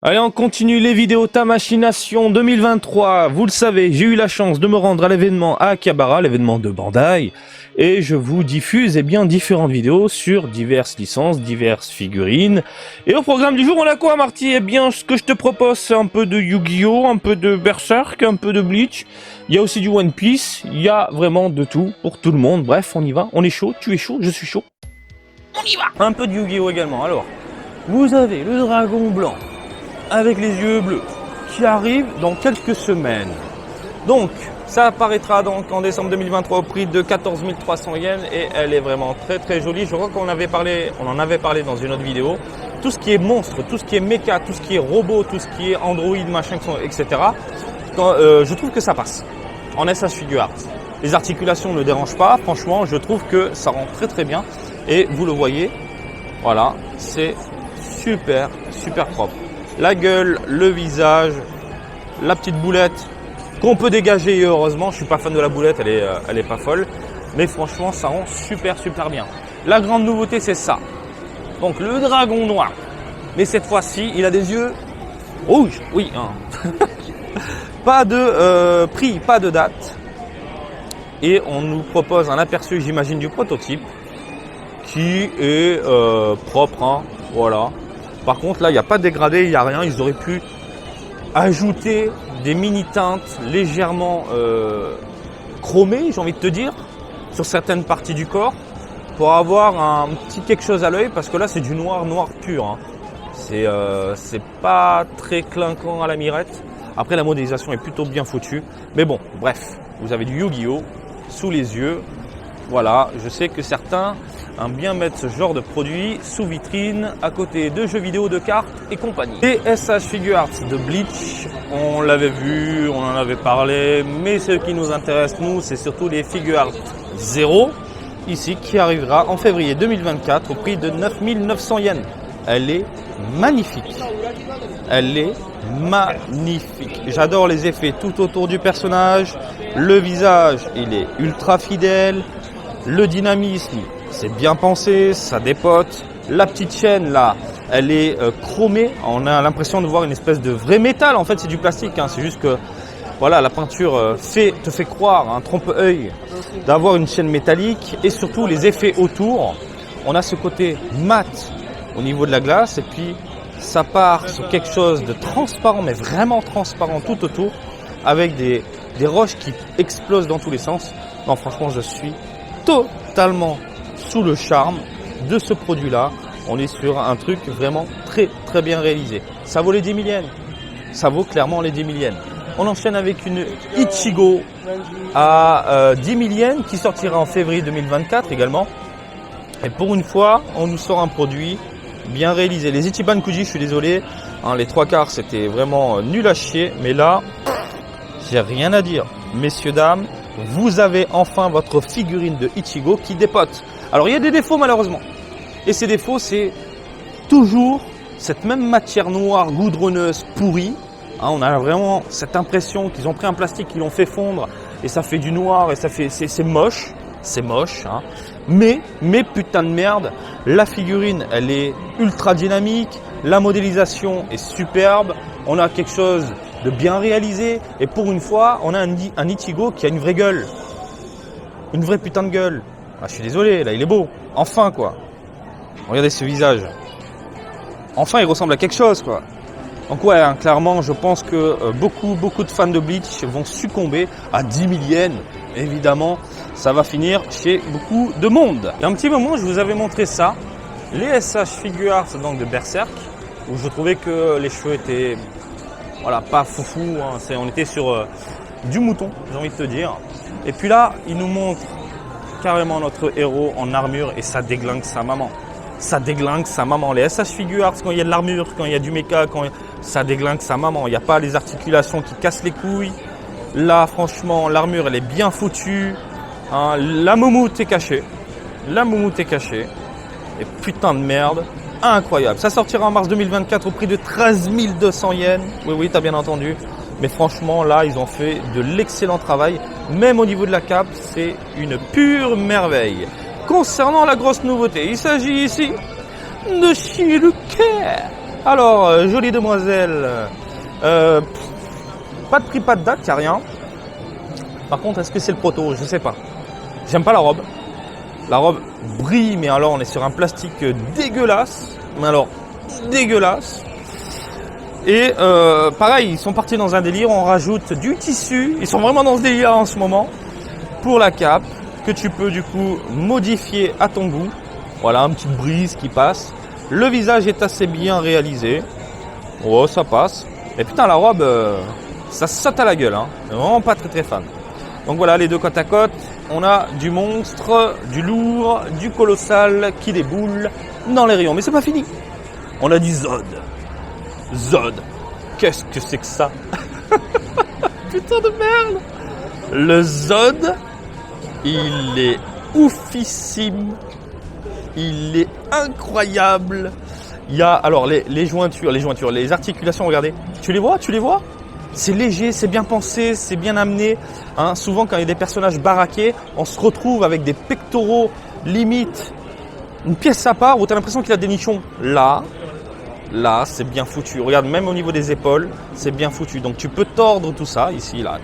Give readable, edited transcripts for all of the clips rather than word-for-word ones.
Allez, on continue les vidéos Tamashii 2023. Vous le savez, j'ai eu la chance de me rendre à l'événement à Akihabara, l'événement de Bandai, et je vous diffuse différentes vidéos sur diverses licences, diverses figurines. Et au programme du jour, on a quoi, Marty? Ce que je te propose, c'est un peu de Yu-Gi-Oh, un peu de Berserk, un peu de Bleach. Il y a aussi du One Piece. Il y a vraiment de tout pour tout le monde. Bref, on y va. On est chaud. Tu es chaud. Je suis chaud. On y va. Un peu de Yu-Gi-Oh également. Alors, vous avez le dragon blanc avec les yeux bleus, qui arrive dans quelques semaines. Donc, ça apparaîtra donc en décembre 2023 au prix de 14 300 yens et elle est vraiment très jolie. Je crois qu'on en avait parlé dans une autre vidéo. Tout ce qui est monstre, tout ce qui est mecha, tout ce qui est robot, tout ce qui est android, machin, etc. Je trouve que ça passe en SH Figure Art. Les articulations ne dérangent pas. Franchement, je trouve que ça rend très bien. Et vous le voyez, voilà, c'est super propre. La gueule, le visage, la petite boulette qu'on peut dégager et heureusement, je suis pas fan de la boulette, elle est pas folle. Mais franchement, ça rend super bien. La grande nouveauté, c'est ça. Donc le dragon noir. Mais cette fois-ci, il a des yeux rouges. Oui, hein. Pas de prix, pas de date. Et on nous propose un aperçu, j'imagine, du prototype qui est propre, hein. Voilà. Par contre, là, il n'y a pas de dégradé, il n'y a rien. Ils auraient pu ajouter des mini-teintes légèrement chromées, j'ai envie de te dire, sur certaines parties du corps, pour avoir un petit quelque chose à l'œil, parce que là, c'est du noir pur. Hein. C'est pas très clinquant à la mirette. Après, la modélisation est plutôt bien foutue. Mais bon, bref, vous avez du Yu-Gi-Oh sous les yeux. Voilà, je sais que certains aiment bien mettre ce genre de produit sous vitrine à côté de jeux vidéo, de cartes et compagnie. Les SH Figure Art de Bleach, on l'avait vu, on en avait parlé, mais ce qui nous intéresse, nous, c'est surtout les Figure Art 0, ici, qui arrivera en février 2024 au prix de 9 900 yens. Elle est magnifique. Elle est magnifique. J'adore les effets tout autour du personnage. Le visage, il est ultra fidèle. Le dynamisme, c'est bien pensé, ça dépote. La petite chaîne là, elle est chromée. On a l'impression de voir une espèce de vrai métal. En fait, c'est du plastique. Hein. C'est juste que voilà, la peinture te fait croire, un trompe-œil, d'avoir une chaîne métallique. Et surtout, les effets autour. On a ce côté mat au niveau de la glace. Et puis, ça part sur quelque chose de transparent, mais vraiment transparent tout autour. Avec des roches qui explosent dans tous les sens. Non, franchement, je suis totalement sous le charme de ce produit-là. On est sur un truc vraiment très bien réalisé. Ça vaut les 10 000 yens. Ça vaut clairement les 10 000 yens. On enchaîne avec une Ichigo à 10 000 yens qui sortira en février 2024 également. Et pour une fois, on nous sort un produit bien réalisé. Les Ichiban Kuji, je suis désolé, hein, les 3/4 c'était vraiment nul à chier. Mais là, j'ai rien à dire. Messieurs, dames, vous avez enfin votre figurine de Ichigo qui dépote. Alors il y a des défauts malheureusement. Et ces défauts, c'est toujours cette même matière noire goudronneuse pourrie. Hein, on a vraiment cette impression qu'ils ont pris un plastique, qu'ils l'ont fait fondre et ça fait du noir et c'est moche. C'est moche. Hein. Mais putain de merde, la figurine, elle est ultra dynamique. La modélisation est superbe. On a quelque chose de bien réalisé, et pour une fois, on a un Ichigo qui a une vraie gueule. Une vraie putain de gueule. Ah, je suis désolé, là, il est beau. Enfin, quoi. Regardez ce visage. Enfin, il ressemble à quelque chose, quoi. Donc, ouais, hein, clairement, je pense que beaucoup de fans de Bleach vont succomber à 10 000 yens. Évidemment, ça va finir chez beaucoup de monde. Il y a un petit moment, je vous avais montré ça. Les SH Figure Art, donc, de Berserk, où je trouvais que les cheveux étaient... Voilà, pas foufou, hein. On était sur du mouton, j'ai envie de te dire. Et puis là, il nous montre carrément notre héros en armure et ça déglingue sa maman. Ça déglingue sa maman. Les SH Figure Arts, quand il y a de l'armure, quand il y a du mecha, ça déglingue sa maman. Il n'y a pas les articulations qui cassent les couilles. Là, franchement, l'armure, elle est bien foutue. Hein. La moumoute est cachée. Et putain de merde. Incroyable. Ça sortira en mars 2024 au prix de 13 200 yens. Oui, t'as bien entendu. Mais franchement, là, ils ont fait de l'excellent travail. Même au niveau de la cape, c'est une pure merveille. Concernant la grosse nouveauté, il s'agit ici de Shiruke. Alors, jolie demoiselle, pas de prix, pas de date, il n'y a rien. Par contre, est-ce que c'est le proto? Je sais pas. J'aime pas la robe. La robe brille, mais alors on est sur un plastique dégueulasse. Mais alors, dégueulasse. Et pareil, ils sont partis dans un délire, on rajoute du tissu. Ils sont vraiment dans ce délire en ce moment. Pour la cape, que tu peux du coup modifier à ton goût. Voilà, une petite brise qui passe. Le visage est assez bien réalisé. Oh, ça passe. Et putain, la robe, ça saute à la gueule. Hein. Vraiment pas très très fan. Donc voilà, les deux côte à côte. On a du monstre, du lourd, du colossal qui déboule dans les rayons. Mais c'est pas fini. On a du Zod. Zod. Qu'est-ce que c'est que ça? Putain de merde. Le Zod, il est oufissime. Il est incroyable. Il y a alors les jointures, les articulations, regardez. Tu les vois? C'est léger, c'est bien pensé, c'est bien amené. Hein, souvent, quand il y a des personnages baraqués, on se retrouve avec des pectoraux limite une pièce à part où tu as l'impression qu'il a des nichons. Là, c'est bien foutu. Regarde, même au niveau des épaules, c'est bien foutu. Donc, tu peux tordre tout ça ici, là.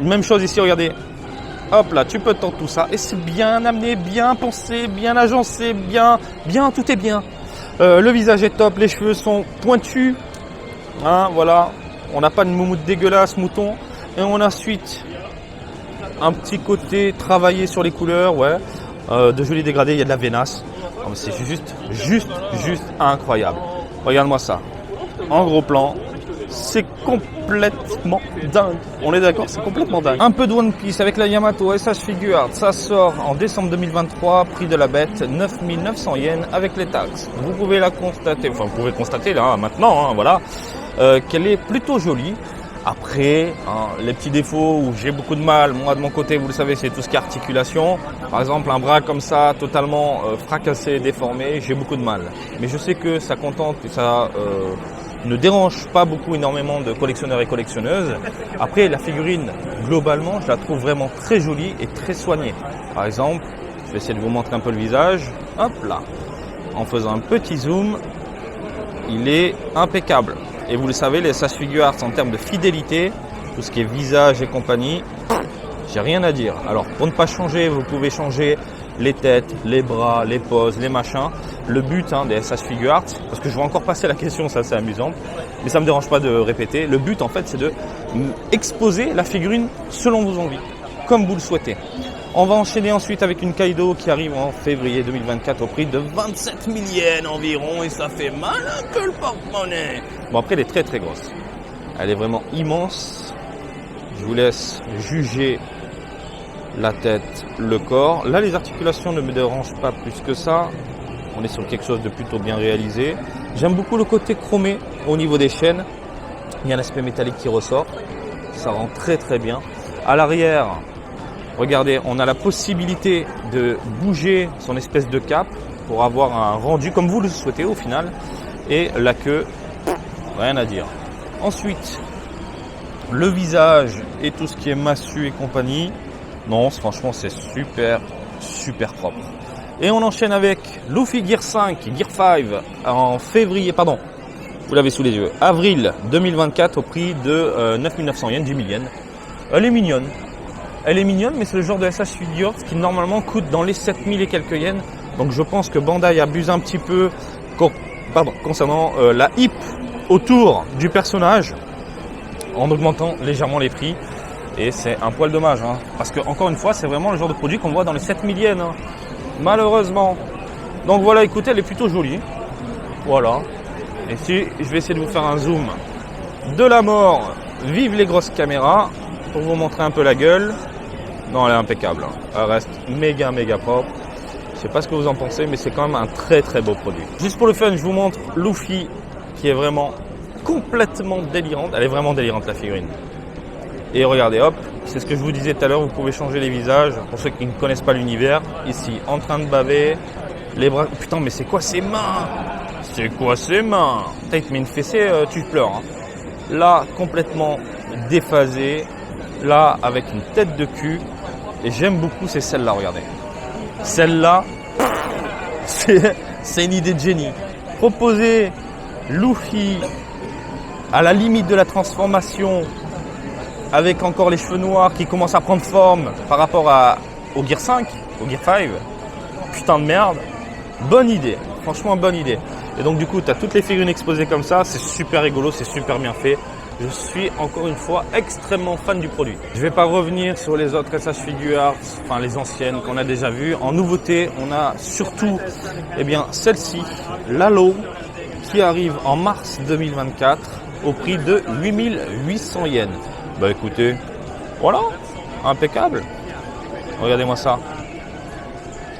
Même chose ici, regardez. Hop là, tu peux tordre tout ça. Et c'est bien amené, bien pensé, bien agencé, bien, tout est bien. Le visage est top, les cheveux sont pointus. Hein, voilà. On n'a pas de moumoute dégueulasse, mouton. Et on a ensuite un petit côté travaillé sur les couleurs, ouais. De jolis dégradés, il y a de la vénasse. Oh, c'est juste incroyable. Regarde-moi ça. En gros plan, c'est complètement dingue. On est d'accord, c'est complètement dingue. Un peu de One Piece avec la Yamato SH Figure Art. Ça sort en décembre 2023. Prix de la bête, 9900 yens avec les taxes. Vous pouvez la constater, enfin vous pouvez constater là, maintenant, hein, voilà. Qu'elle est plutôt jolie. Après, hein, les petits défauts où j'ai beaucoup de mal, moi de mon côté, vous le savez, c'est tout ce qui est articulation. Par exemple, un bras comme ça, totalement fracassé, déformé, j'ai beaucoup de mal. Mais je sais que ça contente et ça ne dérange pas beaucoup énormément de collectionneurs et collectionneuses. Après, la figurine, globalement, je la trouve vraiment très jolie et très soignée. Par exemple, je vais essayer de vous montrer un peu le visage. Hop là, en faisant un petit zoom, il est impeccable. Et vous le savez, les SH Figure Arts en termes de fidélité, tout ce qui est visage et compagnie, j'ai rien à dire. Alors, pour ne pas changer, vous pouvez changer les têtes, les bras, les poses, les machins. Le but des SH Figure Arts, parce que je vais encore passer la question, ça c'est amusant, mais ça ne me dérange pas de répéter. Le but en fait, c'est de exposer la figurine selon vos envies, comme vous le souhaitez. On va enchaîner ensuite avec une Kaido qui arrive en février 2024 au prix de 27 000 yens environ et ça fait mal un peu le porte-monnaie. Bon, après elle est très très grosse. Elle est vraiment immense. Je vous laisse juger la tête, le corps. Là les articulations ne me dérangent pas plus que ça. On est sur quelque chose de plutôt bien réalisé. J'aime beaucoup le côté chromé au niveau des chaînes. Il y a un aspect métallique qui ressort. Ça rend très très bien. À l'arrière, regardez, on a la possibilité de bouger son espèce de cape pour avoir un rendu comme vous le souhaitez au final. Et la queue, rien à dire. Ensuite, le visage et tout ce qui est massue et compagnie. Non, franchement, c'est super propre. Et on enchaîne avec Luffy Gear 5, Gear 5 en février, pardon, vous l'avez sous les yeux, avril 2024 au prix de 9900 yens, 10 000 yens. Elle est mignonne. Elle est mignonne, mais c'est le genre de SH Figure qui normalement coûte dans les 7000 et quelques yens. Donc je pense que Bandai abuse un petit peu concernant la hype autour du personnage en augmentant légèrement les prix. Et c'est un poil dommage, hein, parce que encore une fois, c'est vraiment le genre de produit qu'on voit dans les 7000 yens, hein, malheureusement. Donc voilà, écoutez, elle est plutôt jolie. Voilà. Et si je vais essayer de vous faire un zoom de la mort, vive les grosses caméras, pour vous montrer un peu la gueule. Non, elle est impeccable, hein. Elle reste méga propre. Je sais pas ce que vous en pensez, mais c'est quand même un très beau produit. Juste pour le fun, je vous montre Luffy, qui est vraiment complètement délirante. Elle est vraiment délirante, la figurine. Et regardez, hop, c'est ce que je vous disais tout à l'heure, vous pouvez changer les visages. Pour ceux qui ne connaissent pas l'univers, ici, en train de baver, les bras... Putain, mais c'est quoi ces mains? C'est quoi ces mains? Putain, il te met une fessée, tu pleures. Hein. Là, complètement déphasé. Là, avec une tête de cul. Et j'aime beaucoup, c'est celle-là, regardez. Celle-là, c'est une idée de génie. Proposer Luffy à la limite de la transformation, avec encore les cheveux noirs qui commencent à prendre forme par rapport au Gear 5, au Gear 5. Putain de merde. Bonne idée, franchement bonne idée. Et donc du coup, tu as toutes les figurines exposées comme ça, c'est super rigolo, c'est super bien fait. Je suis encore une fois extrêmement fan du produit. Je ne vais pas revenir sur les autres SH Figure, enfin les anciennes qu'on a déjà vues. En nouveauté, on a surtout celle-ci, l'Halo, qui arrive en mars 2024 au prix de 8800 yens. Bah écoutez, voilà, impeccable. Regardez-moi ça.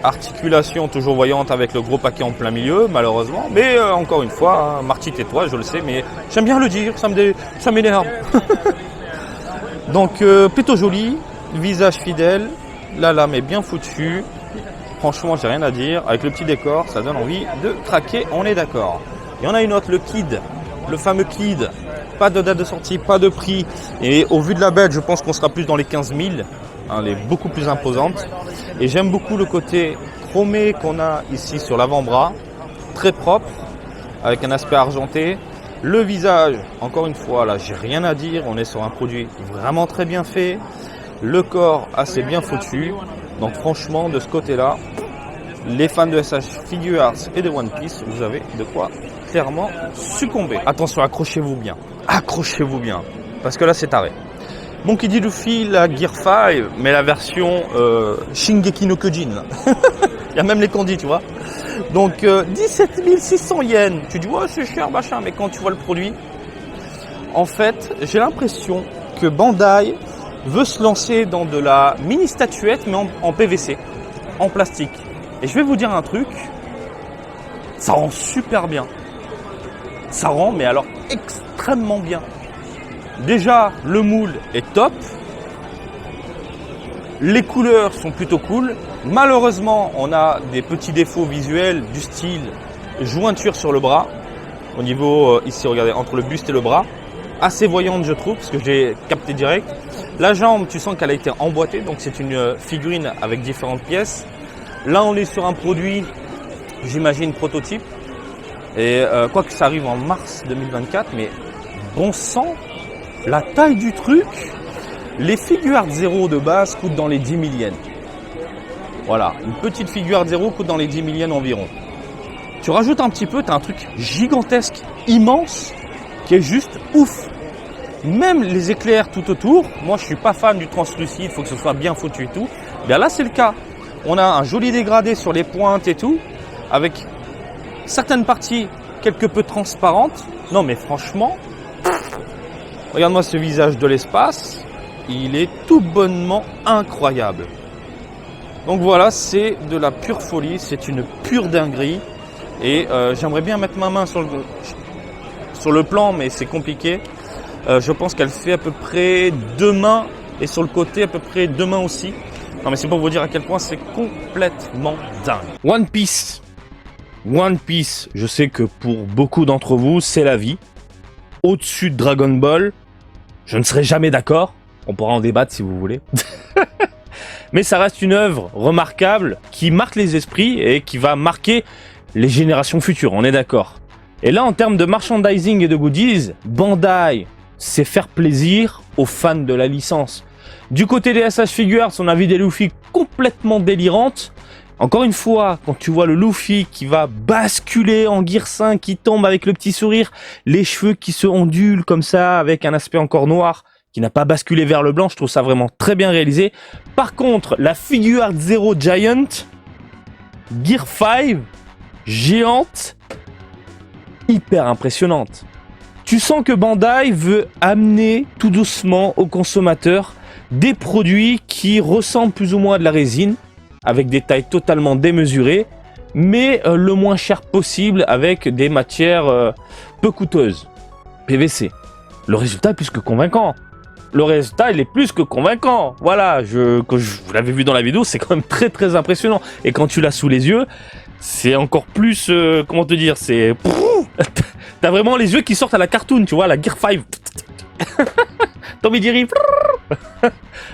Articulation toujours voyante avec le gros paquet en plein milieu, malheureusement. Mais encore une fois, Marty tais-toi, je le sais, mais j'aime bien le dire, ça m'énerve. Donc plutôt joli, visage fidèle, la lame est bien foutue. Franchement, j'ai rien à dire. Avec le petit décor, ça donne envie de craquer, on est d'accord. Il y en a une autre, le Kid, le fameux Kid. Pas de date de sortie, pas de prix. Et au vu de la bête, je pense qu'on sera plus dans les 15 000. Elle est beaucoup plus imposante. Et j'aime beaucoup le côté chromé qu'on a ici sur l'avant-bras. Très propre, avec un aspect argenté. Le visage, encore une fois, là, j'ai rien à dire. On est sur un produit vraiment très bien fait. Le corps assez bien foutu. Donc franchement, de ce côté-là, les fans de SH Figure Arts et de One Piece, vous avez de quoi clairement succomber. Attention, accrochez-vous bien. Accrochez-vous bien. Parce que là, c'est taré. Bon, qui dit Luffy, la Gear 5, mais la version Shingeki no Kyojin. Il y a même les kanji, tu vois. Donc, 17 600 yens. Tu dis, ouais, c'est cher, machin. Mais quand tu vois le produit, en fait, j'ai l'impression que Bandai veut se lancer dans de la mini statuette, mais en PVC, en plastique. Et je vais vous dire un truc, ça rend super bien. Ça rend, mais alors extrêmement bien. Déjà, le moule est top. Les couleurs sont plutôt cool. Malheureusement, on a des petits défauts visuels du style jointure sur le bras. Au niveau, ici, regardez, entre le buste et le bras. Assez voyante, je trouve, parce que j'ai capté direct. La jambe, tu sens qu'elle a été emboîtée. Donc, c'est une figurine avec différentes pièces. Là, on est sur un produit, j'imagine, prototype. Et quoi que ça arrive en mars 2024, mais bon sang, la taille du truc, les Figure Art 0 de base coûtent dans les 10 000 yens. Voilà, une petite Figure Art 0 coûte dans les 10 000 yens environ. Tu rajoutes un petit peu, tu as un truc gigantesque, immense, qui est juste ouf. Même les éclairs tout autour, moi je suis pas fan du translucide, il faut que ce soit bien foutu et tout. Bien là c'est le cas. On a un joli dégradé sur les pointes et tout, avec certaines parties quelque peu transparentes. Non mais franchement, regarde-moi ce visage de l'espace, il est tout bonnement incroyable. Donc voilà, c'est de la pure folie, c'est une pure dinguerie. Et j'aimerais bien mettre ma main sur le plan, mais c'est compliqué. Je pense qu'elle fait à peu près 2 mains, et sur le côté à peu près 2 mains aussi. Non mais c'est pour vous dire à quel point c'est complètement dingue. One Piece. One Piece, je sais que pour beaucoup d'entre vous, c'est la vie. Au-dessus de Dragon Ball, je ne serai jamais d'accord. On pourra en débattre si vous voulez. Mais ça reste une œuvre remarquable qui marque les esprits et qui va marquer les générations futures, on est d'accord. Et là, en termes de merchandising et de goodies, Bandai sait faire plaisir aux fans de la licence. Du côté des SH Figures, on a vu des Luffy complètement délirantes. Encore une fois, quand tu vois le Luffy qui va basculer en Gear 5, qui tombe avec le petit sourire, les cheveux qui se ondulent comme ça, avec un aspect encore noir, qui n'a pas basculé vers le blanc, je trouve ça vraiment très bien réalisé. Par contre, la Figure Art Zero Giant, Gear 5, géante, hyper impressionnante. Tu sens que Bandai veut amener tout doucement aux consommateurs des produits qui ressemblent plus ou moins à de la résine, avec des tailles totalement démesurées, mais le moins cher possible avec des matières peu coûteuses. PVC. Le résultat est plus que convaincant. Le résultat, il est plus que convaincant. Voilà, quand vous l'avez vu dans la vidéo, c'est quand même très très impressionnant. Et quand tu l'as sous les yeux, c'est encore plus, comment te dire, c'est... T'as vraiment les yeux qui sortent à la cartoon, tu vois, la Gear 5. Tommy Jerry.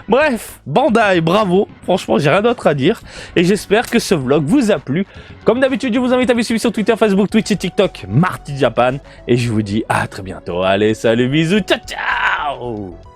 Bref, Bandai, bravo. Franchement, j'ai rien d'autre à dire. Et j'espère que ce vlog vous a plu. Comme d'habitude, je vous invite à me suivre sur Twitter, Facebook, Twitch et TikTok, Marty Japan. Et je vous dis à très bientôt. Allez, salut, bisous, ciao, ciao.